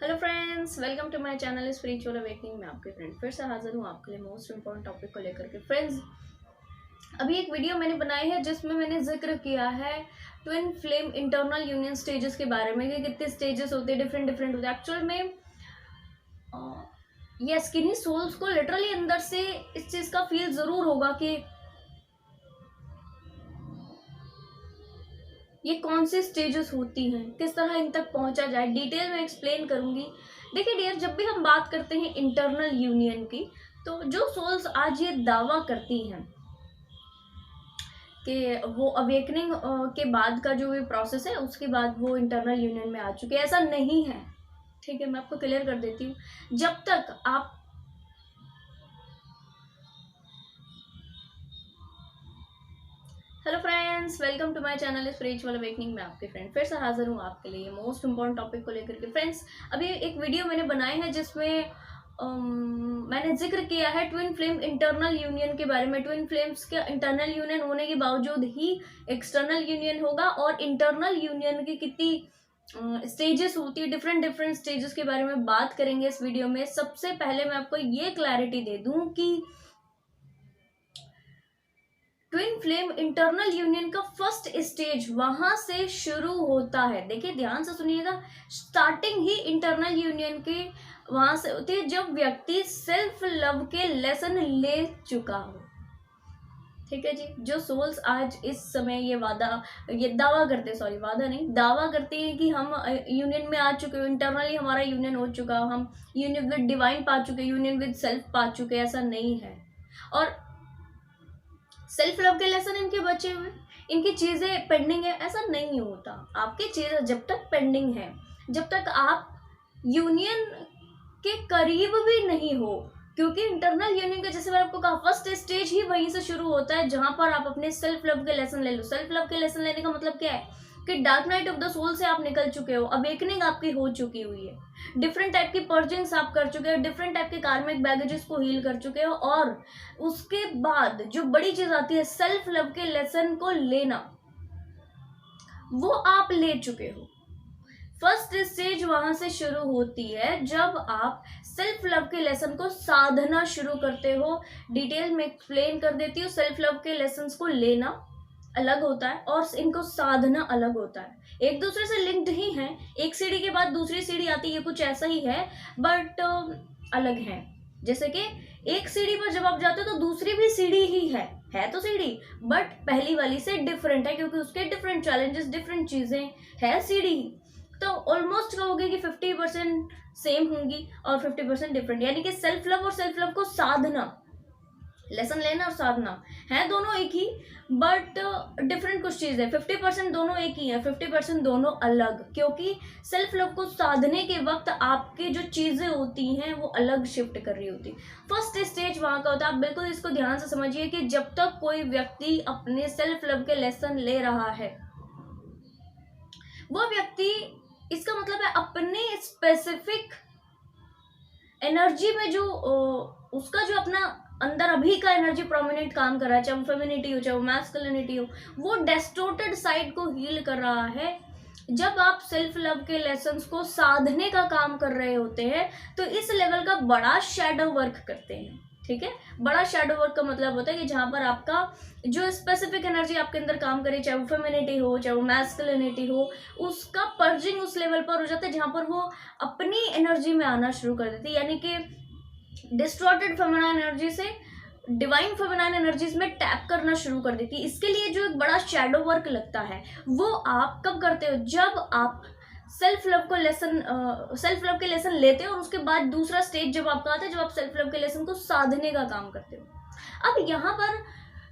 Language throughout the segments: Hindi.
Hello friends, welcome to my channel spiritual awakening. मैं आपके फ्रेंड फिर से हाजिर हूँ आपके लिए मोस्ट इम्पोर्टेंट टॉपिक को लेकर के। फ्रेंड्स, अभी एक वीडियो मैंने बनाई है जिसमें मैंने जिक्र किया है twin flame internal union stages के बारे में कि कितने स्टेजेस होते हैं, डिफरेंट डिफरेंट होते हैं। एक्चुअल में ये स्किनी सोल्स को लिटरली अंदर से इस चीज़ का फील ज़रूर होगा कि ये कौन सी स्टेजेस होती हैं, किस तरह इन तक पहुंचा जाए, डिटेल में एक्सप्लेन करूंगी। देखिए डियर, जब भी हम बात करते हैं इंटरनल यूनियन की, तो जो सोल्स आज ये दावा करती हैं कि वो अवेकनिंग के बाद का जो ये प्रोसेस है उसके बाद वो इंटरनल यूनियन में आ चुके हैं, ऐसा नहीं है। ठीक है, मैं आपको क्लियर कर देती हूँ। जब तक आप hello friends, welcome to my channel spiritual awakening. मैं आपके फ्रेंड फिर से हाजिर हूँ आपके लिए मोस्ट इंपॉर्टेंट टॉपिक को लेकर के। फ्रेंड्स, अभी एक वीडियो मैंने बनाई है जिसमें मैंने जिक्र किया है ट्विन फ्लेम इंटरनल यूनियन के बारे में। ट्विन फ्लेम्स के इंटरनल यूनियन होने के बावजूद ही एक्सटर्नल यूनियन होगा, और इंटरनल यूनियन की कितनी स्टेजेस होती है, डिफरेंट डिफरेंट स्टेजेस के बारे में बात करेंगे इस वीडियो में। सबसे पहले मैं आपको ये क्लैरिटी दे दूं कि ट्विन फ्लेम इंटरनल यूनियन का फर्स्ट स्टेज वहां से शुरू होता है। देखिए ध्यान से सुनिएगा, स्टार्टिंग ही इंटरनल यूनियन के वहां से होती है जब व्यक्ति सेल्फ लव के लेसन ले चुका हो। ठीक है जी, जो सोल्स आज इस समय ये दावा करते, सॉरी वादा नहीं, दावा करते हैं कि हम यूनियन में आ चुके हो, इंटरनली हमारा यूनियन हो चुका, हम यूनियन विद डिवाइन पा चुके, यूनियन विद सेल्फ पा चुके, ऐसा नहीं है। और सेल्फ लव के लेसन इनके बचे हुए, इनकी चीजें पेंडिंग है, ऐसा नहीं होता। आपकी चीजें जब तक पेंडिंग है, जब तक आप यूनियन के करीब भी नहीं हो, क्योंकि इंटरनल यूनियन का, जैसे मैंने आपको कहा, फर्स्ट स्टेज ही वहीं से शुरू होता है जहां पर आप अपने सेल्फ लव के लेसन ले लो। सेल्फ लव के लेसन लेने का मतलब क्या है कि dark night of the soul से आप निकल चुके हो, अवेकनिंग आपकी हो चुकी हुई है, डिफरेंट टाइप की पर्जिंग्स आप कर चुके हो, डिफरेंट टाइप के कार्मिक बैगेजेस को हील कर चुके हो, और उसके बाद जो बड़ी चीज आती है सेल्फ लव के लेसन को लेना, वो आप ले चुके हो। फर्स्ट स्टेज वहां से शुरू होती है जब आप सेल्फ लव के लेसन को साधना शुरू करते हो। डिटेल में एक्सप्लेन कर देती हूँ। सेल्फ लव के लेसन को लेना अलग होता है और इनको साधना अलग होता है, एक दूसरे से लिंक्ड ही हैं। एक सीढ़ी के बाद दूसरी सीढ़ी आती है, कुछ ऐसा ही है, बट अलग है। जैसे कि एक सीढ़ी पर जब आप जाते हो तो दूसरी भी सीढ़ी ही है तो सीढ़ी, बट पहली वाली से डिफरेंट है क्योंकि उसके डिफरेंट चैलेंजेस, डिफरेंट चीजें है सीढ़ी। तो ऑलमोस्ट कहोगे कि 50% सेम होंगी और 50% डिफरेंट, यानी कि सेल्फ लव और सेल्फ लव को साधना, लेसन लेना और साधना है दोनों एक ही, बट डिफरेंट कुछ चीज है। 50% दोनों एक ही है, 50% दोनों अलग, क्योंकि सेल्फ लव को साधने के वक्त आपकी जो चीजें होती हैं वो अलग शिफ्ट कर रही होती। फर्स्ट स्टेज वहां का होता है। आप बिल्कुल इसको ध्यान से समझिए कि जब तक कोई व्यक्ति अपने सेल्फ लव के लेसन ले रहा है, वो व्यक्ति, इसका मतलब है अपने स्पेसिफिक एनर्जी में जो उसका जो अपना अंदर अभी का एनर्जी प्रोमिनेंट काम कर रहा है, चाहे वो फेमिनिटी हो, चाहे वो मैस्कुलिनिटी हो, वो डिस्टॉर्टेड साइड को हील कर रहा है। जब आप सेल्फ लव के लेसन्स को साधने का काम कर रहे होते हैं तो इस लेवल का बड़ा शैडो वर्क करते हैं। ठीक है, बड़ा शैडो वर्क का मतलब होता है कि जहां पर आपका जो स्पेसिफिक एनर्जी आपके अंदर काम करे, चाहे वो फेमिनिटी हो, चाहे वो मैस्कुलिनिटी हो, उसका पर्जिंग उस लेवल पर हो जाता है जहां पर वो अपनी एनर्जी में आना शुरू कर देती है, यानी कि डिस्टॉर्टेड फेमिनाइन एनर्जी से डिवाइन फेमिनाइन एनर्जीज में टैप करना शुरू कर देती है। इसके लिए जो एक बड़ा शैडो वर्क लगता है वो आप कब करते हो, जब आप सेल्फ लव के लेसन लेते हो, और उसके बाद दूसरा स्टेज जब आपका आता है जब आप सेल्फ लव के लेसन को साधने का काम करते हो। अब यहाँ पर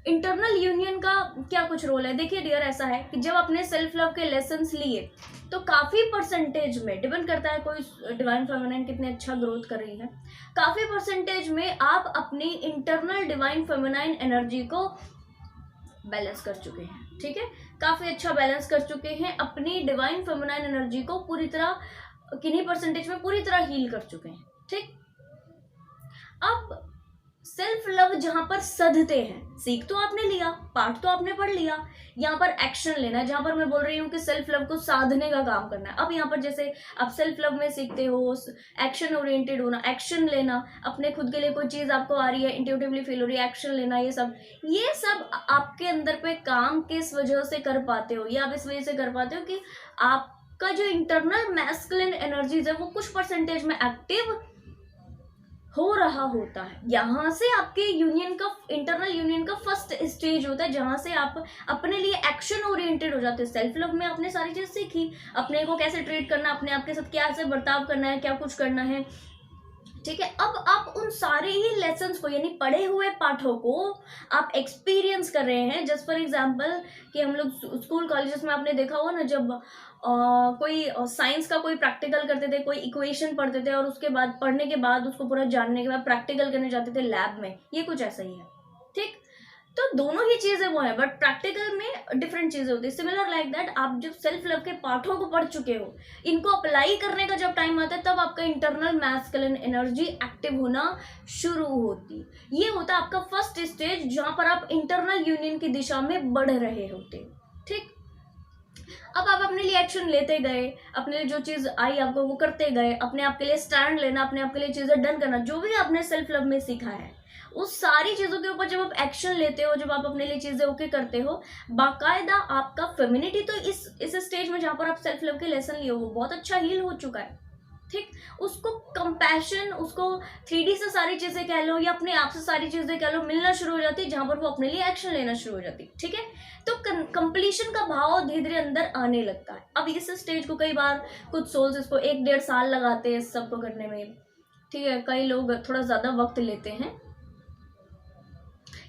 इंटरनल यूनियन का क्या कुछ रोल है। देखिए डियर, ऐसा है कि जब आपने सेल्फ लव के लेसन्स लिए तो काफी परसेंटेज में, डिपेंड करता है कोई डिवाइन फेमिनाइन कितने अच्छा ग्रोथ कर रही है, काफी परसेंटेज में आप अपनी इंटरनल डिवाइन फेमिनाइन एनर्जी को बैलेंस कर चुके हैं। ठीक है, काफी अच्छा बैलेंस कर चुके हैं, अपनी डिवाइन फेमिनाइन एनर्जी को पूरी तरह, किन्हीं परसेंटेज में पूरी तरह हील कर चुके हैं। ठीक, अब सेल्फ लव जहां पर सधते हैं, सीख तो आपने लिया, पाठ तो आपने पढ़ लिया, यहाँ पर एक्शन लेना है, जहां पर मैं बोल रही हूँ कि सेल्फ लव को साधने का काम करना है। अब यहाँ पर जैसे आप सेल्फ लव में सीखते हो एक्शन ओरिएंटेड होना, एक्शन लेना, अपने खुद के लिए कोई चीज आपको आ रही है, इंट्यूटिवली फील हो रही है, एक्शन लेना, ये सब आपके अंदर पे काम किस वजह से कर पाते हो, ये आप इस वजह से कर पाते हो कि आपका जो इंटरनल मैस्कुलिन एनर्जीज है वो कुछ परसेंटेज में एक्टिव हो रहा होता है। यहाँ से आपके यूनियन का, इंटरनल यूनियन का फर्स्ट स्टेज होता है, जहां से आप अपने लिए एक्शन ओरिएंटेड हो जाते हैं। सेल्फ लव में आपने सारी चीज सीखी, अपने को कैसे ट्रीट करना, अपने आप के साथ क्या ऐसे बर्ताव करना है, क्या कुछ करना है, ठीक है। अब आप उन सारे ही लेसन्स को, यानी पढ़े हुए पाठों को आप एक्सपीरियंस कर रहे हैं। जस्ट फॉर एग्जांपल कि हम लोग स्कूल कॉलेजेस में आपने देखा होगा ना, जब कोई साइंस का कोई प्रैक्टिकल करते थे, कोई इक्वेशन पढ़ते थे और उसके बाद पढ़ने के बाद उसको पूरा जानने के बाद प्रैक्टिकल करने जाते थे लैब में, ये कुछ ऐसा ही है, ठीक। तो दोनों ही चीजें वो है, बट प्रैक्टिकल में डिफरेंट चीजें होती है। सिमिलर लाइक दैट, आप जब सेल्फ लव के पाठों को पढ़ चुके हो, इनको अप्लाई करने का जब टाइम आता है, तब आपका इंटरनल मैस्कुलिन एनर्जी एक्टिव होना शुरू होती है। ये होता है आपका फर्स्ट स्टेज, जहां पर आप इंटरनल यूनियन की दिशा में बढ़ रहे होते, ठीक। अब आप अपने लिए एक्शन लेते गए, अपने लिए जो चीज आई आपको वो करते गए, अपने आप के लिए स्टैंड लेना, अपने आप के लिए चीजें डन करना, जो भी आपने सेल्फ लव में सीखा है, उस सारी चीजों के ऊपर जब आप एक्शन लेते हो, जब आप अपने लिए चीजें ओके करते हो, बाकायदा आपका फेमिनिटी तो इस स्टेज में जहां पर आप सेल्फ लव के लेसन लिए हो, वो बहुत अच्छा हील हो चुका है, ठीक। उसको कंपैशन, उसको 3D से सारी चीजें कह लो या अपने आप से सारी चीजें कह लो, मिलना शुरू हो जाती है, जहां पर वो अपने लिए एक्शन लेना शुरू हो जाती है, ठीक है। तो कंप्लीशन का भाव धीरे धीरे अंदर आने लगता है। अब इस स्टेज को कई बार कुछ सोल्स इसको 1-1.5 साल लगाते हैं इस सबको करने में, ठीक है। कई लोग थोड़ा ज्यादा वक्त लेते हैं।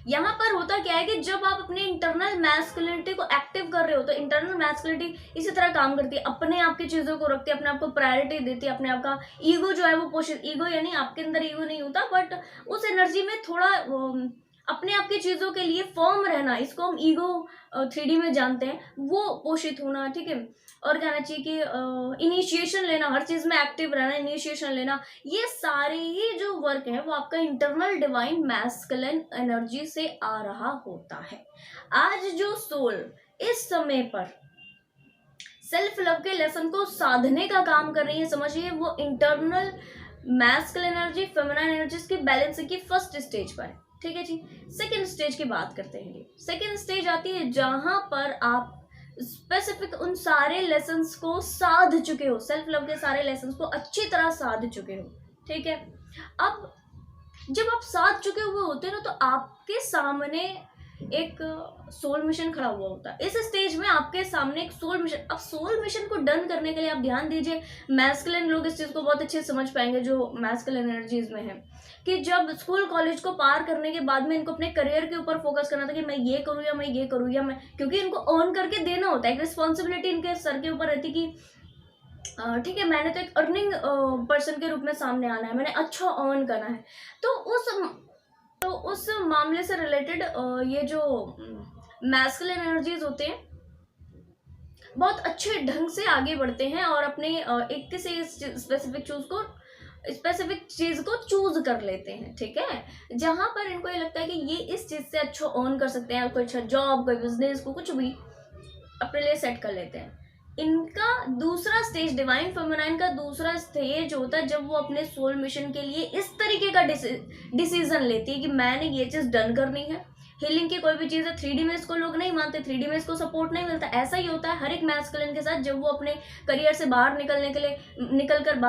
यहाँ पर होता क्या है कि जब आप अपने इंटरनल मैस्कुलिनिटी को एक्टिव कर रहे हो, तो इंटरनल मैस्कुलिनिटी इसी तरह काम करती है, अपने आप की चीजों को रखती है, अपने आप को प्रायोरिटी देती है, अपने आप का ईगो जो है वो पोषित, ईगो यानी आपके अंदर ईगो नहीं होता, बट उस एनर्जी में थोड़ा अपने आप की चीजों के लिए फर्म रहना, इसको हम ईगो 3D में जानते हैं, वो पोषित होना, ठीक है। और कहना चाहिए कि इनिशिएशन लेना, हर चीज में एक्टिव रहना, इनिशिएशन लेना, ये सारे ही जो वर्क है वो आपका इंटरनल डिवाइन मैस्कुलिन एनर्जी से आ रहा होता है। आज जो सोल इस समय पर सेल्फ लव के लेसन को साधने का काम कर रही है, समझिए वो internal masculine energy, feminine energy की बैलेंसिंग की फर्स्ट स्टेज पर है, ठीक है जी। सेकेंड स्टेज की बात करते हैं। सेकेंड स्टेज आती है जहां पर आप स्पेसिफिक उन सारे लेसन्स को साध चुके हो, सेल्फ लव के सारे लेसन्स को अच्छी तरह साध चुके हो, ठीक है। अब जब आप साध चुके हुए होते हैं ना, तो आपके सामने एक सोल मिशन खड़ा हुआ होता है। इस स्टेज में आपके सामने एक सोल मिशन, अब सोल मिशन को डन करने के लिए आप ध्यान दीजिए, मैस्कुलिन लोग इस चीज को बहुत अच्छे से समझ पाएंगे जो मैस्कुलिन एनर्जीज में है, कि जब स्कूल कॉलेज को पार करने के बाद में इनको अपने करियर के ऊपर फोकस करना था कि मैं ये करूँ या मैं ये करूँ या मैं, क्योंकि इनको अर्न करके देना होता है, एक रिस्पॉन्सिबिलिटी इनके सर के ऊपर रहती कि ठीक है, मैंने तो एक अर्निंग पर्सन के रूप में सामने आना है, मैंने अच्छा अर्न करना है। तो उस मामले से रिलेटेड ये जो मैस्कुलिन एनर्जीज होते हैं बहुत अच्छे ढंग से आगे बढ़ते हैं और अपने एक किसी स्पेसिफिक चीज को चूज कर लेते हैं, ठीक है। जहां पर इनको ये लगता है कि ये इस चीज से अच्छा अर्न कर सकते हैं, कोई अच्छा जॉब, कोई बिजनेस को कुछ भी अपने लिए सेट कर लेते हैं। इनका दूसरा स्टेज, डिवाइन फेमिनाइन का दूसरा स्टेज होता है जब वो अपने सोल मिशन के लिए इस तरीके का डिसीजन लेती है कि मैंने ये चीज डन करनी है। हीलिंग की कोई भी चीज है, 3D में इसको लोग नहीं मानते, 3D में इसको सपोर्ट नहीं मिलता। ऐसा ही होता है हर एक मैस्कुलिन के साथ, जब वो अपने करियर से बाहर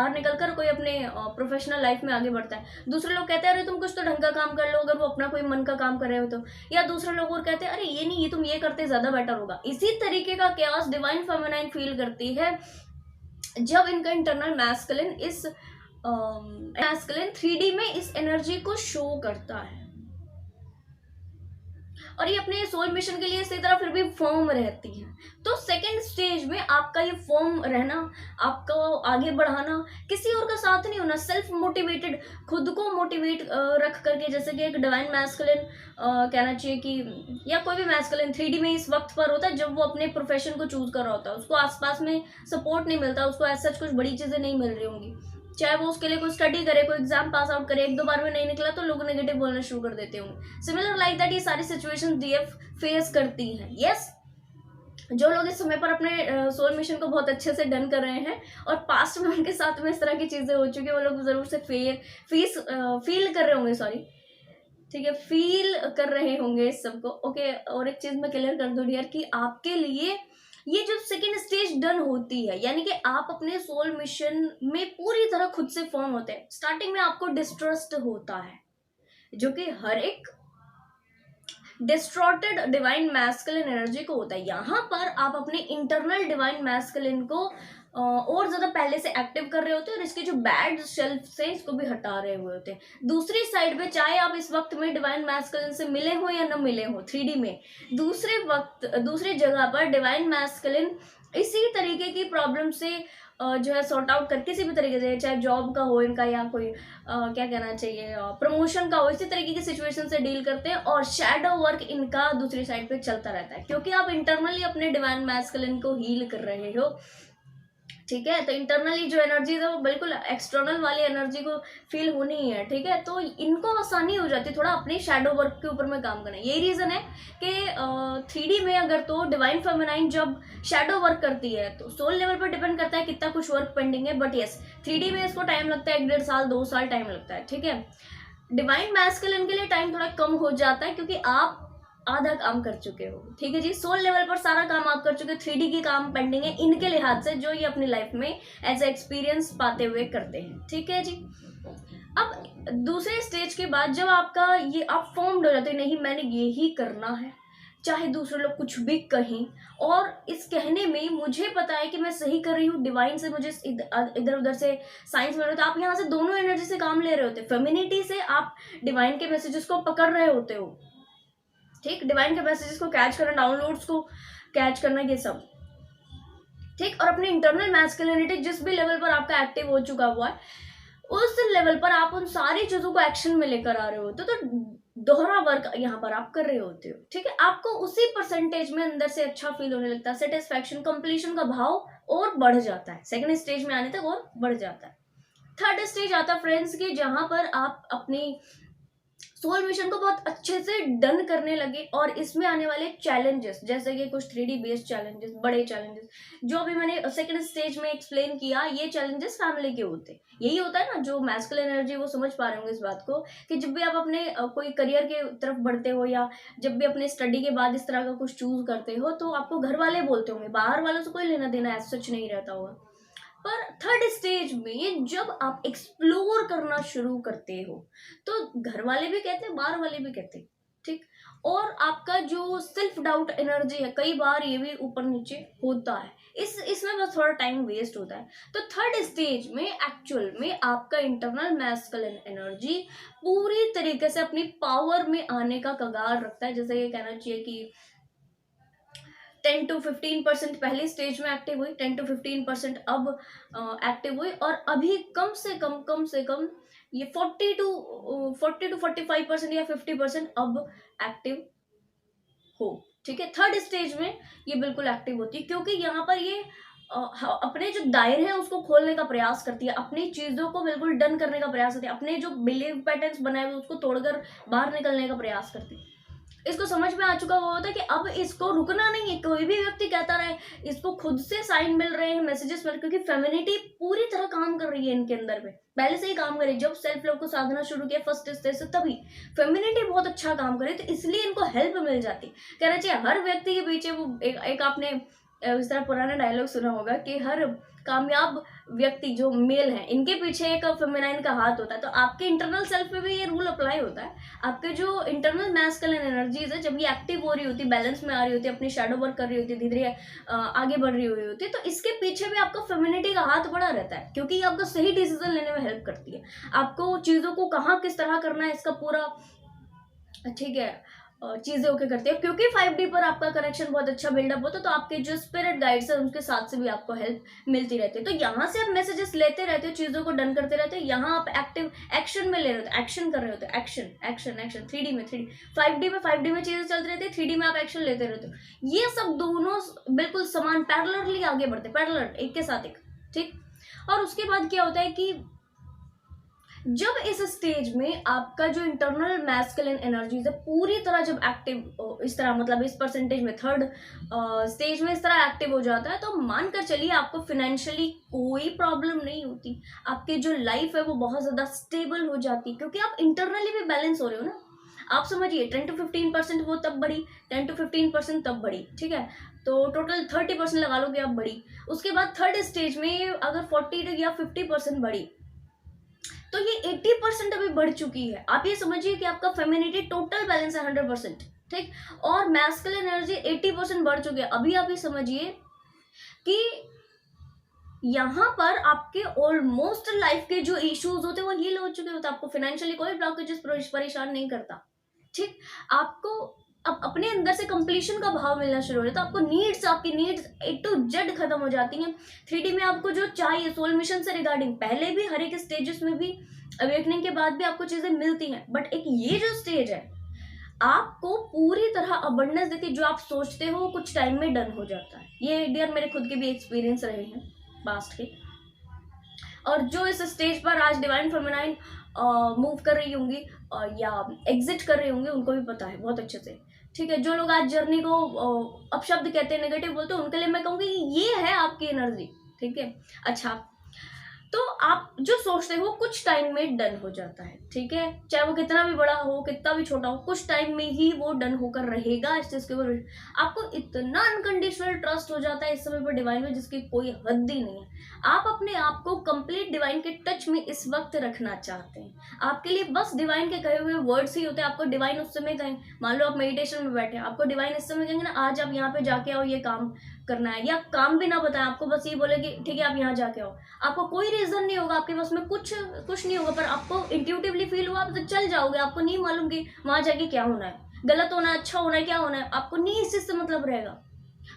निकल कर कोई अपने प्रोफेशनल लाइफ में आगे बढ़ता है। दूसरे लोग कहते हैं अरे तुम कुछ तो ढंग का काम कर लो, अगर वो अपना कोई मन का काम कर रहे हो तो, या दूसरे लोग और कहते हैं अरे ये नहीं, ये तुम ये करते ज्यादा बेटर होगा। इसी तरीके का chaos डिवाइन फेमिनाइन फील करती है जब इनका इंटरनल मैस्कुलिन इस मैस्कुलिन 3D में इस एनर्जी को शो करता है, और ये अपने सोल मिशन के लिए इसी तरह फिर भी फॉर्म रहती है। तो सेकेंड स्टेज में आपका ये फॉर्म रहना, आपका आगे बढ़ाना, किसी और का साथ नहीं होना, सेल्फ मोटिवेटेड, खुद को मोटिवेट रख करके, जैसे कि एक डिवाइन मैस्कुलिन कहना चाहिए कि, या कोई भी मैस्कुलिन 3D में इस वक्त पर होता है जब वो अपने प्रोफेशन को चूज कर रहा होता है, उसको आसपास में सपोर्ट नहीं मिलता, उसको ऐसा कुछ बड़ी चीजें नहीं मिल रही होंगी, चाहे वो उसके लिए कोई स्टडी करे, कोई एग्जाम पास आउट करे, एक दो बार में नहीं निकला तो लोग नेगेटिव बोलना शुरू कर देते होंगे। सिमिलर लाइक दैट ये सारी सिचुएशन डीएफ फेस करती हैं। यस, जो लोग इस समय पर अपने सोल मिशन को बहुत अच्छे से डन कर रहे हैं और पास्ट में उनके साथ में इस तरह की चीजें हो चुकी है, वो लोग जरूर से फील कर रहे होंगे, सॉरी, ठीक है, फील कर रहे होंगे इस सबको। ओके, और एक चीज मैं क्लियर कर दूं डियर कि आपके लिए ये जो सेकेंड स्टेज डन होती है, यानी कि आप अपने सोल मिशन में पूरी तरह खुद से फॉर्म होते हैं। स्टार्टिंग में आपको डिस्ट्रस्ट होता है, जो कि हर एक डिस्ट्रॉर्टेड डिवाइन मैस्कुलिन एनर्जी को होता है। यहाँ पर आप अपने इंटरनल डिवाइन मैस्कुलिन को और ज्यादा पहले से एक्टिव कर रहे होते हैं और इसके जो बैड शेल्फ से इसको भी हटा रहे हुए होते हैं। दूसरी साइड पे चाहे आप इस वक्त में डिवाइन मैस्कुलिन से मिले हो या न मिले हो 3D में, दूसरी जगह पर डिवाइन मैस्कुलिन इसी तरीके की प्रॉब्लम से जो है सॉर्ट आउट कर, किसी भी तरीके से, चाहे जॉब का हो इनका या कोई क्या कहना चाहिए प्रमोशन का हो, इसी तरीके की सिचुएशन से डील करते हैं और शैडो वर्क इनका दूसरी साइड पे चलता रहता है, क्योंकि आप इंटरनली अपने डिवाइन मैस्कुलिन को हील कर रहे हो। ठीक है, तो इंटरनली जो एनर्जी है वो बिल्कुल एक्सटर्नल वाली एनर्जी को फील होनी ही है। ठीक है, तो इनको आसानी हो जाती है थोड़ा अपने शैडो वर्क के ऊपर में काम करना। यही रीजन है कि 3D में अगर तो डिवाइन फेमिनाइन जब शैडो वर्क करती है तो सोल लेवल पर डिपेंड करता है कितना कुछ वर्क पेंडिंग है, बट यस 3D में इसको टाइम लगता है 1.5 साल 2 साल टाइम लगता है। ठीक है, डिवाइन मैस्कुलिन के लिए टाइम थोड़ा कम हो जाता है क्योंकि आप आधा काम कर चुके हो। ठीक है जी, सोल लेवल पर सारा काम आप कर चुके हो, 3D की काम पेंडिंग है इनके लिहाज से, जो ये अपनी लाइफ में एज ए एक्सपीरियंस पाते हुए करते हैं। ठीक है जी, अब दूसरे स्टेज के बाद जब आपका ये आप फॉर्म्ड हो जाते हैं, नहीं मैंने ये ही करना है, चाहे दूसरे लोग कुछ भी कहें, और इस कहने में मुझे पता है कि मैं सही कर रही हूँ, डिवाइन से मुझे इधर उधर से साइंस मिल रहा है, तो आप यहाँ से दोनों एनर्जी से काम ले रहे होते हैं। फेमिनिटी से आप डिवाइन के मैसेजेस को पकड़ रहे होते हो, ठीक, डिवाइन के मैसेजेस को कैच करना, डाउनलोड्स को कैच करना, ये सब ठीक। और अपनी इंटरनल मैस्कुलिनिटी जिस भी लेवल पर आपका एक्टिव हो चुका हुआ है, उस लेवल पर आप उन सारी चीजों को एक्शन में लेकर आ रहे होते हो, तो दोहरा वर्क यहाँ पर आप कर रहे होते हो। ठीक है, आपको उसी परसेंटेज में अंदर से अच्छा फील होने लगता है, सेटिस्फैक्शन, कंप्लीशन का भाव और बढ़ जाता है, सेकंड स्टेज में आने तक और बढ़ जाता है। थर्ड स्टेज आता है फ्रेंड्स की, जहां पर आप अपनी सोल मिशन को बहुत अच्छे से डन करने लगे और इसमें आने वाले चैलेंजेस, जैसे कि कुछ 3D बेस्ड चैलेंजेस, बड़े चैलेंजेस जो अभी मैंने सेकंड स्टेज में एक्सप्लेन किया, ये चैलेंजेस फैमिली के होते हैं। यही होता है ना, जो मैस्कुलिन एनर्जी वो समझ पा रहे होंगे इस बात को कि जब भी आप अपने कोई करियर के तरफ बढ़ते हो या जब भी अपने स्टडी के बाद इस तरह का कुछ चूज करते हो, तो आपको घर वाले बोलते होंगे, बाहर वालों से कोई लेना देना ऐसा सच नहीं रहता होगा। पर थर्ड स्टेज में जब आप एक्सप्लोर करना शुरू करते हो तो घर वाले भी कहते हैं, बाहर वाले भी कहते हैं, ठीक, और आपका जो सेल्फ डाउट एनर्जी है कई बार ये भी ऊपर नीचे होता है, इसमें बस थोड़ा टाइम वेस्ट होता है। तो थर्ड स्टेज में एक्चुअल में आपका इंटरनल मैस्कुलिन एनर्जी पूरी तरीके से अपनी पावर में आने का कगार रखता है। जैसे ये कहना चाहिए कि 10 to 15% पहली स्टेज में एक्टिव हुई, 10 to 15% अब एक्टिव हुई, और अभी कम से कम ये 40 to 45% या 50% अब एक्टिव हो। ठीक है, थर्ड स्टेज में ये बिल्कुल एक्टिव होती है, क्योंकि यहाँ पर ये अपने जो दायरे हैं उसको खोलने का प्रयास करती है, अपनी चीजों को बिल्कुल डन करने का प्रयास करती है, अपने जो बिलीव पैटर्न्स बनाए हुए उसको तोड़कर बाहर निकलने का प्रयास करती है। इसको समझ में आ चुका हुआ होता है कि अब इसको रुकना नहीं है, कोई भी व्यक्ति कहता रहे, इसको खुद से साइन मिल रहे हैं मैसेजेस पर, क्योंकि फेमिनिटी पूरी तरह काम कर रही है इनके अंदर पे, पहले से ही काम करे, जब सेल्फ लव को साधना शुरू किया फर्स्ट स्टेज से तभी फेमिनिटी बहुत अच्छा काम करे, तो इसलिए इनको हेल्प मिल जाती। कहना चाहिए हर व्यक्ति के पीछे वो एक आपने इस तरह पुराना डायलॉग सुना होगा कि हर कामयाब व्यक्ति जो मेल है इनके पीछे एक फेमिनाइन का हाथ होता है। तो आपके इंटरनल सेल्फ पे भी ये रूल अप्लाई होता है। आपके जो इंटरनल मैस्कुलिन एनर्जीज है जब ये एक्टिव हो रही होती है, बैलेंस में आ रही होती है, अपनी शैडो वर्क कर रही होती है, धीरे धीरे आगे बढ़ रही हुई होती है, तो इसके पीछे भी आपका फेमिनिटी का हाथ बड़ा रहता है, क्योंकि ये आपको सही डिसीजन लेने में हेल्प करती है, आपको चीजों को कहाँ किस तरह करना है इसका पूरा, ठीक है, चीजें ओके करती है। क्योंकि 5D पर आपका कनेक्शन बहुत अच्छा बिल्डअप होता है, तो आपके जो स्पिरिट गाइड्स है उनके साथ से भी आपको हेल्प मिलती रहती है। तो यहाँ से आप मैसेजेस लेते रहते हो, चीजों को डन करते रहते हो, यहाँ आप एक्टिव एक्शन में ले रहे होते, एक्शन कर रहे होते, एक्शन एक्शन एक्शन 3D में 5D में चीजें चलती रहती है, 3D में आप एक्शन लेते रहते हो। ये सब दोनों बिल्कुल समान पैरेलली आगे बढ़ते, पैरेलल एक के साथ एक, ठीक। और उसके बाद क्या होता है कि जब इस स्टेज में आपका जो इंटरनल मैस्कुलिन एनर्जीज है पूरी तरह जब एक्टिव, इस तरह मतलब इस परसेंटेज में थर्ड स्टेज में इस तरह एक्टिव हो जाता है, तो मानकर चलिए आपको फिनेंशियली कोई प्रॉब्लम नहीं होती, आपकी जो लाइफ है वो बहुत ज़्यादा स्टेबल हो जाती है, क्योंकि आप इंटरनली भी बैलेंस हो रहे हो ना। आप समझिए 10 to 15% वो तब बढ़ी, 10 to 15% तब बढ़ी, ठीक है, तो टोटल 30% लगा लो कि आप बढ़ी। उसके बाद थर्ड स्टेज में अगर 40 या 50% बढ़ी, तो ये 80% अभी बढ़ चुकी है। आप ये समझिए कि आपका फेमिनिटी टोटल बैलेंस है 100%, ठीक, और मैस्कुलिन एनर्जी 80% बढ़ चुकी है। अभी आप ये समझिए कि यहाँ पर आपके ऑलमोस्ट लाइफ के जो इश्यूज होते हैं वो हील हो चुके होते हैं, आपको फाइनेंशियली कोई ब्लॉकेजेस परेशान नहीं करता, ठीक। आपको अब अपने अंदर से कंप्लीशन का भाव मिलना शुरू हो जाता है, आपकी नीड्स ए टू जेड खत्म हो जाती हैं। 3D में आपको जो चाहिए सोल मिशन से रिगार्डिंग पहले भी हर एक स्टेजेस में भी अवेकनिंग के बाद भी आपको चीजें मिलती हैं, बट एक ये जो स्टेज है आपको पूरी तरह अबंडेंस देती है, जो आप सोचते हो कुछ टाइम में डन हो जाता है। ये डियर मेरे खुद के भी एक्सपीरियंस रहे हैं पास्ट के, और जो इस स्टेज पर आज डिवाइन फेमिनाइन मूव कर रही होंगी या एग्जिट कर रही होंगी उनको भी पता है बहुत अच्छे से, ठीक है। जो लोग आज जर्नी को अपशब्द कहते हैं, नेगेटिव बोलते हैं, उनके लिए मैं कहूँगी ये है आपकी एनर्जी, ठीक है। अच्छा, तो आप जो सोचते हो कुछ टाइम में डन हो जाता है, ठीक है, चाहे वो कितना भी बड़ा हो कितना भी छोटा हो, कुछ टाइम में ही वो डन होकर रहेगा। इस चीज के ऊपर आपको इतना अनकंडीशनल ट्रस्ट हो जाता है इस समय पर डिवाइन में जिसकी कोई हद ही नहीं है। आप अपने आप को कंप्लीट डिवाइन के टच में इस वक्त रखना चाहते हैं, आपके लिए बस डिवाइन के कहे हुए वर्ड्स ही होते हैं। आपको डिवाइन उस समय कहें, मान लो आप मेडिटेशन में बैठे, आपको डिवाइन इस समय कहेंगे ना आज आप यहाँ पे जाके आओ, ये काम करना है, या काम भी ना बताएं, आपको बस ये बोले कि ठीक है आप यहाँ जाके आओ, आपको कोई रीजन नहीं होगा, आपके पास में कुछ नहीं होगा, पर आपको इंट्यूटिवली फील हुआ, आप तो चल जाओगे। आपको नहीं मालूम कि वहां जाके क्या होना है, गलत होना है, अच्छा होना है, क्या होना है, आपको नहीं इस चीज से मतलब रहेगा।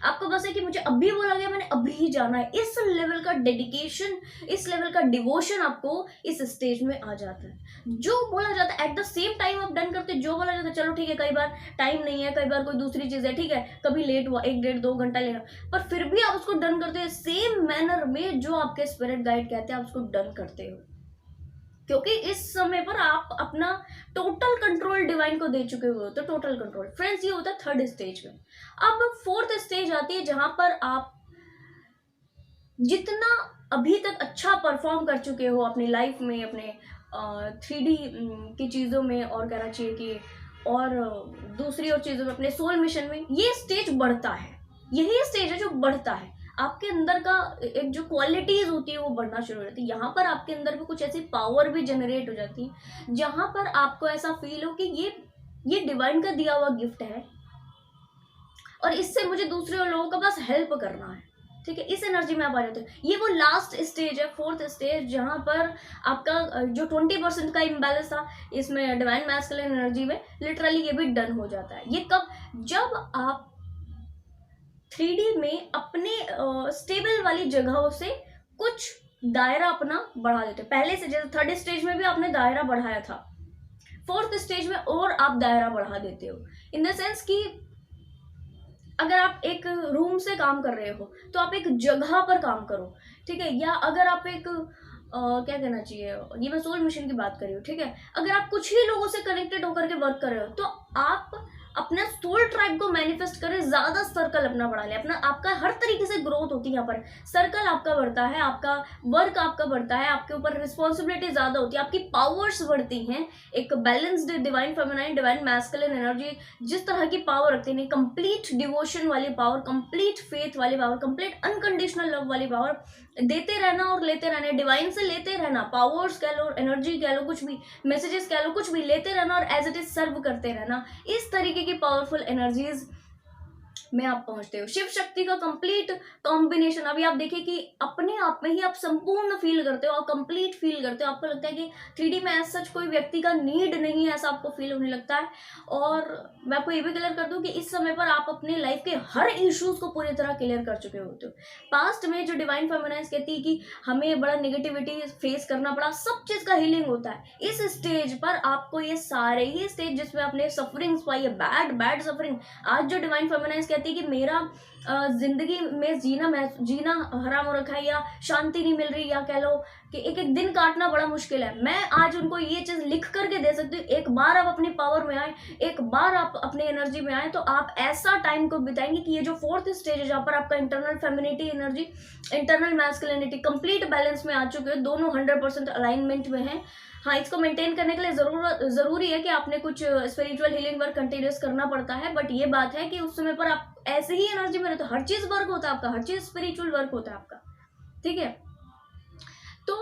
आपको बस है कि मुझे अभी बोला गया, मैंने अभी ही जाना है। इस लेवल का डेडिकेशन, इस लेवल का डिवोशन आपको इस स्टेज में आ जाता है। जो बोला जाता है एट द सेम टाइम आप डन करते, जो बोला जाता है चलो ठीक है, कई बार टाइम नहीं है, कई बार कोई दूसरी चीज है, ठीक है, कभी लेट हुआ 1 1.5 2 घंटा लेना, पर फिर भी आप उसको डन करते हो सेम मैनर में जो आपके स्पिरिट गाइड कहते हैं, आप उसको डन करते हो, क्योंकि इस समय पर आप अपना टोटल कंट्रोल डिवाइन को दे चुके हुए हो। तो टोटल कंट्रोल फ्रेंड्स ये होता है थर्ड स्टेज में। अब फोर्थ स्टेज आती है जहां पर आप जितना अभी तक अच्छा परफॉर्म कर चुके हो अपनी लाइफ में, अपने 3D की चीज़ों में, और कहना चाहिए कि और दूसरी और चीज़ों में, अपने सोल मिशन में, ये स्टेज बढ़ता है। यही स्टेज है जो बढ़ता है, आपके अंदर का एक जो क्वालिटीज होती है वो बढ़ना शुरू हो जाती है। यहाँ पर आपके अंदर भी कुछ ऐसी पावर भी जनरेट हो जाती है जहां पर आपको ऐसा फील हो कि ये डिवाइन का दिया हुआ गिफ्ट है और इससे मुझे दूसरे लोगों का बस हेल्प करना है, ठीक है। इस एनर्जी में आप आ जाते हो। ये वो लास्ट स्टेज है, फोर्थ स्टेज, जहां पर आपका जो 20% का इम्बैलेंस था इसमें डिवाइन मैस्कुलिन एनर्जी में, लिटरली ये भी डन हो जाता है। ये कब? जब आप 3D में अपने स्टेबल वाली जगहों से कुछ दायरा अपना बढ़ा देते हो। पहले से जैसे थर्ड स्टेज में भी आपने दायरा बढ़ाया था, फोर्थ स्टेज में और आप दायरा बढ़ा देते हो, इन द सेंस कि अगर आप एक रूम से काम कर रहे हो तो आप एक जगह पर काम करो, ठीक है। या अगर आप एक क्या कहना चाहिए, ये मैं सोल मिशन की बात कर रही हूँ, ठीक है। अगर आप कुछ ही लोगों से कनेक्टेड होकर के वर्क कर रहे हो तो आप अपना सोल ट्राइब को मैनिफेस्ट करें, ज्यादा सर्कल अपना बढ़ा ले, अपना आपका हर तरीके से ग्रोथ होती है। यहाँ पर सर्कल आपका बढ़ता है, आपका वर्क आपका बढ़ता है, आपके ऊपर रिस्पॉन्सिबिलिटी ज्यादा होती है, आपकी पावर्स बढ़ती हैं। एक balanced divine feminine divine masculine energy जिस तरह की पावर रखती है, कंप्लीट डिवोशन वाली पावर, कंप्लीट फेथ वाली पावर, कंप्लीट अनकंडीशनल लव वाली पावर, देते रहना और लेते रहना, डिवाइन से लेते रहना, पावर्स कह लो, एनर्जी कह लो, कुछ भी मैसेजेस कह लो, कुछ भी लेते रहना और एज इट इज सर्व करते रहना। इस तरीके की पावरफुल एनर्जीज में आप पहुंचते हो। शिव शक्ति का कंप्लीट कॉम्बिनेशन, अभी आप देखिए कि अपने आप में ही आप संपूर्ण फील करते हो, आप कंप्लीट फील करते हो, आपको लगता है कि 3D में ऐसा सच कोई व्यक्ति का नीड नहीं है, ऐसा आपको फील होने लगता है। और मैं आपको ये भी क्लियर कर दूं कि इस समय पर आप अपने लाइफ के हर इश्यूज को पूरी तरह क्लियर कर चुके होते हो। पास्ट में जो डिवाइन फेमिनाइन्स कहती है कि हमें बड़ा नेगेटिविटी फेस करना पड़ा, सब चीज का हीलिंग होता है। इस स्टेज पर आपको ये सारे ही स्टेज जिसमें आपने सफरिंग्स पाई है, बैड सफरिंग, आज जो डिवाइन फेमिनाइन्स कहती है कि मेरा जिंदगी में जीना हराम हो रखा है, या शांति नहीं मिल रही, या कह लो कि एक एक दिन काटना बड़ा मुश्किल है, मैं आज उनको ये चीज लिख करके दे सकती हूँ। एक बार आप अपनी पावर में आए, एक बार आप अपनी एनर्जी में आए, तो आप ऐसा टाइम को बिताएंगे कि ये जो फोर्थ स्टेज है, जहाँ पर आपका internal femininity energy, internal masculinity complete balance में आ चुके हैं, दोनों 100% अलाइनमेंट में है। हाँ, इसको मेंटेन करने के लिए जरूरी है कि आपने कुछ स्पिरिचुअल हीलिंग वर्क कंटिन्यूस करना पड़ता है, बट ये बात है कि उस समय पर आप ऐसे ही एनर्जी में रहते हो, हर चीज वर्क होता है आपका, हर चीज स्पिरिचुअल वर्क होता है आपका, ठीक है। तो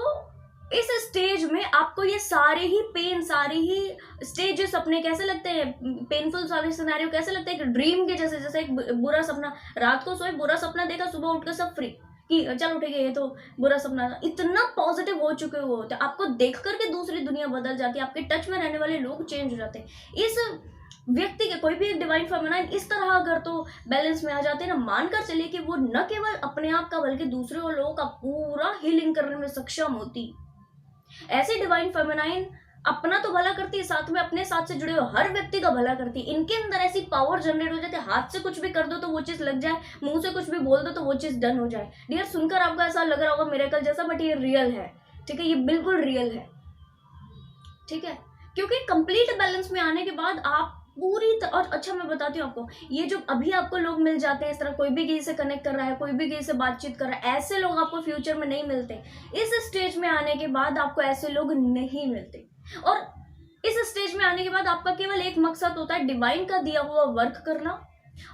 इस स्टेज में आपको ये सारे ही पेन, सारे ही स्टेजेस अपने कैसे लगते हैं, पेनफुल सारे सिनेरियो कैसे लगते हैं, ड्रीम के जैसे, जैसे एक बुरा सपना, रात को सोए बुरा सपना देखा, सुबह उठकर सब फ्री कि चलो ठीक है ये तो बुरा सपना था, इतना पॉजिटिव हो चुके हो होते, आपको देख करके दूसरी दुनिया बदल जाती है, आपके टच में रहने वाले लोग चेंज हो जाते हैं। इस व्यक्ति के कोई भी एक डिवाइन फेमिनाइन इस तरह अगर तो बैलेंस में आ जाते हैं ना, मानकर चलिए कि वो न केवल अपने आप का बल्कि दूसरे लोगों का पूरा हीलिंग करने में सक्षम होती। ऐसे डिवाइन फेमिनाइन अपना तो भला करती है, साथ में अपने साथ से जुड़े हुए हर व्यक्ति का भला करती है। इनके अंदर ऐसी पावर जनरेट हो जाती है, हाथ से कुछ भी कर दो तो वो चीज लग जाए, मुंह से कुछ भी बोल दो तो वो चीज डन हो जाए। डियर, सुनकर आपको ऐसा लग रहा होगा मिरेकल जैसा, बट ये रियल है, ठीक है, ये बिल्कुल रियल है, ठीक है। क्योंकि कंप्लीट बैलेंस में आने के बाद आप और अच्छा मैं बताती हूँ आपको, ये जो अभी आपको लोग मिल जाते हैं इस तरह, कोई भी किसी से कनेक्ट कर रहा है, कोई भी किसी से बातचीत कर रहा है, ऐसे लोग आपको फ्यूचर में नहीं मिलते। इस स्टेज में आने के बाद आपको ऐसे लोग नहीं मिलते, और इस स्टेज में आने के बाद आपका केवल एक मकसद होता है, डिवाइन का दिया हुआ वर्क करना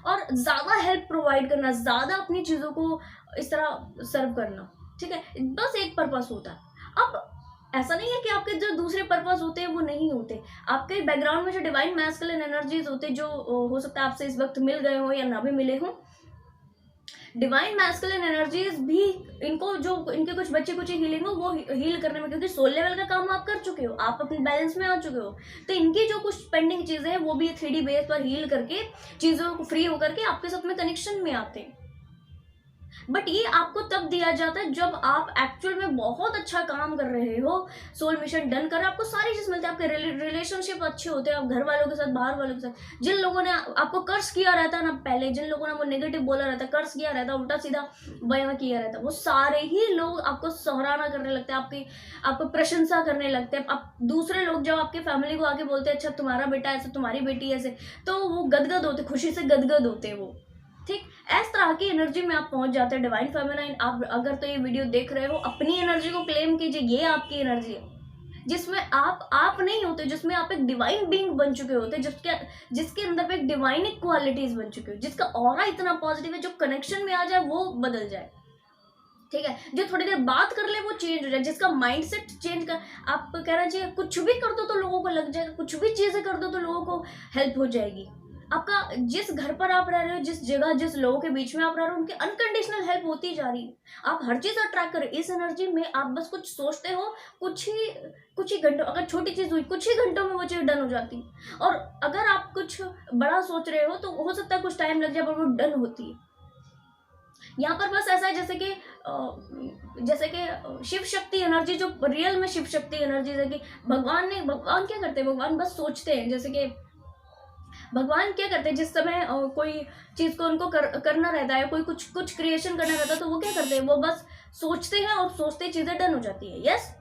और ज्यादा हेल्प प्रोवाइड करना, ज्यादा अपनी चीजों को इस तरह सर्व करना, ठीक है, बस एक पर्पस होता है। अब ऐसा नहीं है कि आपके जो दूसरे पर्पस होते हैं वो नहीं होते, आपके बैकग्राउंड में जो डिवाइन मैस्कुलिन एनर्जीज होते हैं, जो हो सकता है आपसे इस वक्त मिल गए हो या ना भी मिले हो, डिवाइन मैस्कुलिन एनर्जीज भी इनको जो इनके कुछ बच्चे कुछ हीलिंग हो वो हील करने में, क्योंकि सोल लेवल का काम आप कर चुके हो, आप अपने बैलेंस में आ चुके हो, तो इनकी जो कुछ पेंडिंग चीजें हैं वो भी 3D बेस पर हील करके चीजों को फ्री होकर के आपके साथ में कनेक्शन में आते हैं। बट ये आपको तब दिया जाता है जब आप एक्चुअल में बहुत अच्छा काम कर रहे हो, सोल मिशन डन कर रहे हो, आपको सारी चीज मिलती है, आपके रिलेशनशिप अच्छे होते हैं, आप घर वालों के साथ, बाहर वालों के साथ, जिन लोगों ने आपको कर्ज किया रहता है ना पहले, जिन लोगों ने वो नेगेटिव बोला रहता है, कर्ज किया रहता है, उल्टा सीधा बयां किया रहता है, वो सारे ही लोग आपको सराहना करने लगते हैं, आपको प्रशंसा करने लगते हैं। आप दूसरे लोग जब आपके फैमिली को आके बोलते हैं अच्छा तुम्हारा बेटा ऐसे, तुम्हारी बेटी ऐसे, तो वो गदगद होते, खुशी से गदगद होते हैं वो, ठीक। इस तरह की एनर्जी में आप पहुंच जाते हैं डिवाइन फेमिनाइन। आप अगर तो ये वीडियो देख रहे हो, अपनी एनर्जी को क्लेम कीजिए, ये आपकी एनर्जी है जिसमें आप नहीं होते, जिसमें आप एक डिवाइन बीइंग बन चुके होते, जिसके अंदर पे एक डिवाइनिक क्वालिटीज बन चुके हो, जिसका ऑरा इतना पॉजिटिव है, जो कनेक्शन में आ जाए वो बदल जाए, ठीक है, जो थोड़ी देर बात कर ले वो चेंज हो जाए, जिसका माइंडसेट चेंज कर, आप कहना चाहिए कुछ भी कर दो तो लोगों को लग जाएगा, कुछ भी चीजें कर दो तो लोगों को हेल्प हो जाएगी। आपका जिस घर पर आप रह रहे हो, जिस जगह जिस लोगों के बीच में आप रह रहे हो, उनकी अनकंडीशनल हेल्प होती जा रही है, आप हर चीज अट्रैक्ट करें इस एनर्जी में। आप बस कुछ सोचते हो, कुछ ही घंटों, अगर छोटी चीज हुई कुछ ही घंटों में वो चीज डन हो जाती है, और अगर आप कुछ बड़ा सोच रहे हो तो हो सकता है कुछ टाइम लग जाए पर वो डन होती है। यहाँ पर बस ऐसा है जैसे कि शिव शक्ति एनर्जी, जो रियल में शिव शक्ति एनर्जी है कि भगवान क्या करते हैं, भगवान बस सोचते हैं, जैसे कि भगवान क्या करते हैं, जिस समय कोई चीज को उनको करना रहता है, कोई कुछ क्रिएशन करना रहता है, तो वो क्या करते हैं, वो बस सोचते हैं और सोचते ही चीजें डन हो जाती है। यस,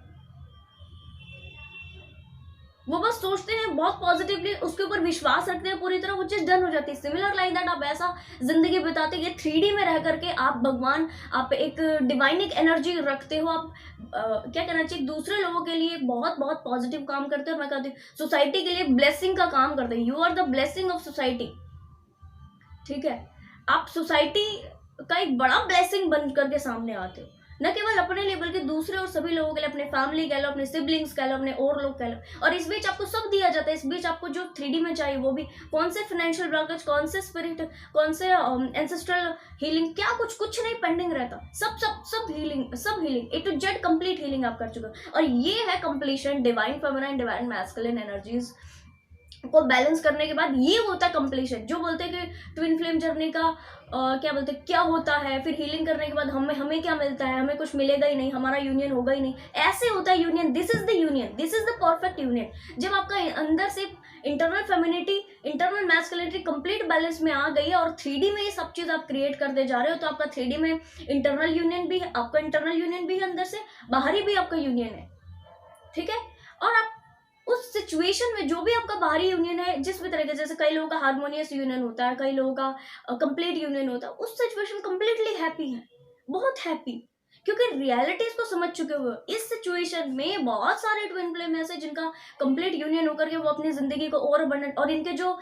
वो बस सोचते हैं बहुत पॉजिटिवली, उसके ऊपर विश्वास रखते हैं पूरी तरह, वो चीज डन हो जाती है। सिमिलर लाइक दैट आप ऐसा जिंदगी बिताते हैं 3D में रह करके, आप भगवान, आप एक डिवाइनिक एनर्जी रखते हो, आप क्या कहना चाहिए, दूसरे लोगों के लिए बहुत बहुत पॉजिटिव काम करते हो, मैं कहती हूँ सोसाइटी के लिए ब्लेसिंग का काम करते हैं। You are the blessing of society, ठीक है, आप सोसाइटी का एक बड़ा ब्लेसिंग बन करके सामने आते हो, न केवल अपने लिए बल्कि दूसरे और सभी लोगों के लिए, अपने फैमिली कह लो, अपने सिबलिंग्स कह लो, अपने और लोग कह लो, और इस बीच आपको सब दिया जाता है। इस बीच आपको जो 3D में चाहिए वो भी, कौन से फाइनेंशियल ब्लॉकेज, कौन से स्पिरिट, कौन से एंसेस्ट्रल हीलिंग, क्या कुछ नहीं पेंडिंग रहता, सब healing A to Z complete healing आप कर चुके हो। और ये है completion divine feminine, divine masculine energies को बैलेंस करने के बाद ये होता है कंप्लीशन। जो बोलते हैं कि ट्विन फ्लेम जर्नी का क्या बोलते हैं, क्या होता है, फिर हीलिंग करने के बाद हमें क्या मिलता है, हमें कुछ मिलेगा ही नहीं, हमारा यूनियन होगा ही नहीं, ऐसे होता है union. This is the union, this is the perfect union, जब आपका अंदर से internal femininity, internal masculinity complete balance में आ गई है और 3D में ये सब चीज आप क्रिएट करते जा रहे हो, तो आपका 3D में इंटरनल यूनियन भी है, आपका इंटरनल यूनियन भी है अंदर से, बाहरी भी आपका यूनियन है, ठीक है। और आप उस सिचुएशन में जो भी आपका बाहरी यूनियन है, जिस भी तरीके से, जैसे कई लोगों का हार्मोनियस यूनियन होता है, कई लोगों का कंप्लीट यूनियन होता है, उस सिचुएशन कंप्लीटली हैप्पी है, बहुत हैप्पी, क्योंकि रियलिटीज को समझ चुके हुए। इस सिचुएशन में बहुत सारे ट्विन फ्लेम ऐसे जिनका कंप्लीट यूनियन होकर के वो अपनी जिंदगी को और अबंडेंट, और इनके जो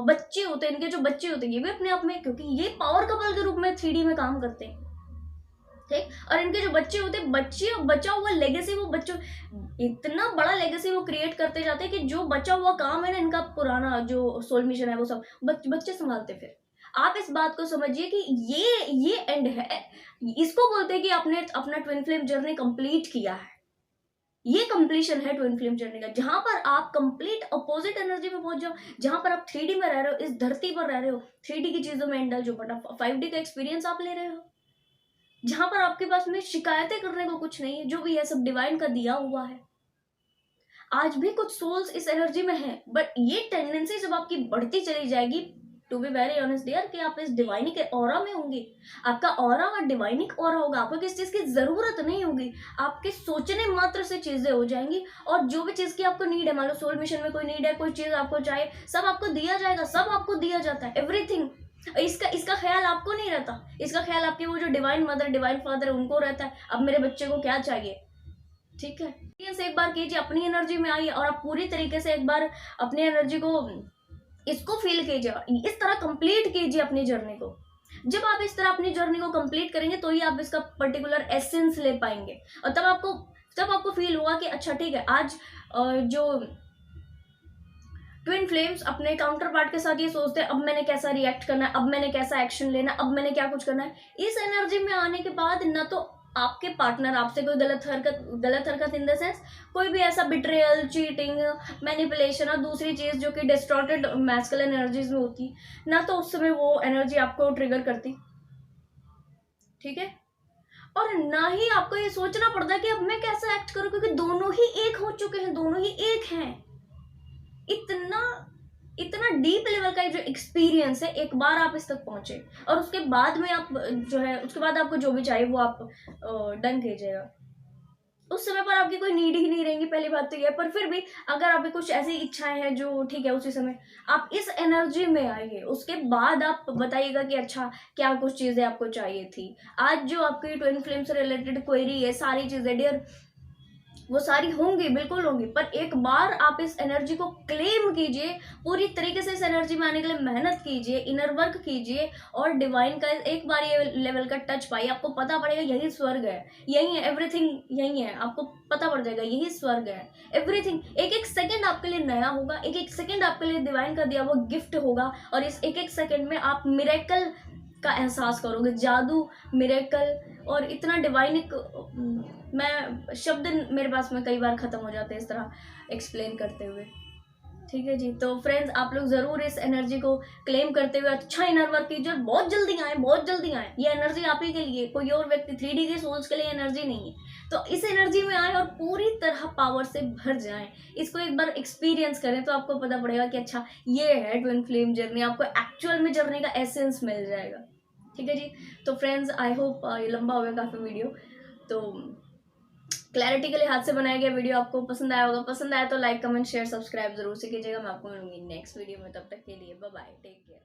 बच्चे होते हैं, ये भी अपने आप में, क्योंकि ये पावर कपल के रूप में 3D में काम करते हैं, ठीक। और इनके जो बच्चे होते हैं, बचा हुआ लेगेसी, वो बच्चों इतना बड़ा लेगेसी वो क्रिएट करते जाते हैं कि जो बचा हुआ काम है ना इनका, पुराना जो सोल मिशन है, वो सब बच्चे संभालते। फिर आप इस बात को समझिए कि ये एंड है, इसको बोलते हैं कि आपने अपना ट्विन फ्लेम जर्नी कंप्लीट किया है। ये कंप्लीशन है ट्विन फ्लेम जर्नी का, जहां पर आप कंप्लीट अपोजिट एनर्जी में पहुंच जाओ, जहां पर आप 3D में रह रहे हो, इस धरती पर रह रहे हो, 3D की चीजों में इंडल्ज हो, बट 5D का एक्सपीरियंस आप ले रहे हो, जहां पर आपके पास में शिकायतें करने को कुछ नहीं है, जो भी है सब डिवाइन का दिया हुआ है। आज भी कुछ सोल्स इस एनर्जी में हैं, बट ये टेंडेंसी जब आपकी बढ़ती चली जाएगी, to be very honest dear, कि आप इस डिवाइनिक ऑरा में होंगे, आपका ऑरा और डिवाइनिक ऑरा होगा, आपको किस चीज की जरूरत नहीं होगी, आपके सोचने मात्र से चीजें हो जाएंगी, और जो भी चीज की आपको नीड है, मान लो सोल मिशन में कोई नीड है, कोई चीज आपको चाहिए, सब आपको दिया जाएगा, सब आपको दिया जाता है, एवरीथिंग। इसका ख्याल आपको नहीं रहता, इसका ख्याल आपकी वो जो डिवाइन मदर, डिवाइन फादर है, उनको रहता है, अब मेरे बच्चे को क्या चाहिए, ठीक है। एक बार कीजिए, अपनी एनर्जी में आइए, और आप पूरी तरीके से एक बार अपनी एनर्जी को, इसको फील कीजिए, इस तरह कंप्लीट कीजिए अपनी जर्नी को। जब आप इस तरह अपनी जर्नी को कंप्लीट करेंगे तो ही आप इसका पर्टिकुलर एसेंस ले पाएंगे, और तब आपको फील होगा कि अच्छा ठीक है, आज जो ट्विन फ्लेम्स अपने काउंटर पार्ट के साथ ये सोचते हैं, अब मैंने कैसा रिएक्ट करना है, अब मैंने कैसा एक्शन लेना है, अब मैंने क्या कुछ करना है। इस एनर्जी में आने के बाद न तो आपके पार्टनर आपसे कोई गलत हरकत इन द सेंस, कोई भी ऐसा बिट्रेयल, चीटिंग, मैनिपुलेशन और दूसरी चीज जो कि डिस्टॉर्टेड मैस्कुलिन एनर्जीज में होती, ना तो उस समय वो एनर्जी आपको ट्रिगर करती, ठीक है। और ना ही आपको ये सोचना पड़ता कि अब मैं कैसे एक्ट करूं, क्योंकि दोनों ही एक हो चुके हैं, दोनों ही एक हैं। इतना डीप लेवल का जो एक्सपीरियंस है, एक बार आप इस तक पहुंचे, और उसके बाद में आप जो है, उसके बाद आपको जो भी चाहिए वो आप डन कीजिएगा। उस समय पर आपकी कोई नीड ही नहीं रहेगी, पहली बात तो ये है। पर फिर भी अगर आपकी कुछ ऐसी इच्छाएं हैं जो ठीक है, उसी समय आप इस एनर्जी में आइए, उसके बाद आप बताइएगा कि अच्छा क्या कुछ चीजें आपको चाहिए थी। आज जो आपकी ट्विन फ्लेम से रिलेटेड क्वेरी है, सारी चीजें डियर, वो सारी होंगी, बिल्कुल होंगी, पर एक बार आप इस एनर्जी को क्लेम कीजिए, पूरी तरीके से इस एनर्जी में आने के लिए मेहनत कीजिए, इनर वर्क कीजिए, और डिवाइन का एक बार ये लेवल का टच पाइए, आपको पता पड़ेगा यही स्वर्ग है, यही है एवरीथिंग, यही है, आपको पता पड़ जाएगा यही स्वर्ग है। एवरीथिंग, एक एक सेकंड आपके लिए नया होगा, एक एक सेकंड आपके लिए डिवाइन का दिया हुआ गिफ्ट होगा, और इस एक एक सेकंड में आप मिरेकल का एहसास करोगे, जादू, मिरेकल, और इतना डिवाइनिक, मैं शब्द मेरे पास में कई बार खत्म हो जाते हैं इस तरह एक्सप्लेन करते हुए, ठीक है जी। तो फ्रेंड्स, आप लोग जरूर इस एनर्जी को क्लेम करते हुए अच्छा इनर वर्क कीजिए, बहुत जल्दी आए, बहुत जल्दी आए। ये एनर्जी आप ही के लिए, कोई और व्यक्ति 3D के सोल्स के लिए एनर्जी नहीं है। तो इस एनर्जी में आए और पूरी तरह पावर से भर जाएं, इसको एक बार एक्सपीरियंस करें, तो आपको पता पड़ेगा कि अच्छा ये है ट्विन फ्लेम जर्नी, आपको एक्चुअल में जर्नी का एसेंस मिल जाएगा, ठीक है जी। तो फ्रेंड्स, आई होप ये लंबा हो गया काफ़ी वीडियो, तो क्लैरिटी के लिए हाथ से बनाया गया वीडियो आपको पसंद आया होगा। पसंद आया तो लाइक, कमेंट, शेयर, सब्सक्राइब जरूर से कीजिएगा। मैं आपको मिलूंगी नेक्स्ट वीडियो में, तब तक के लिए बाय बाय, टेक केयर।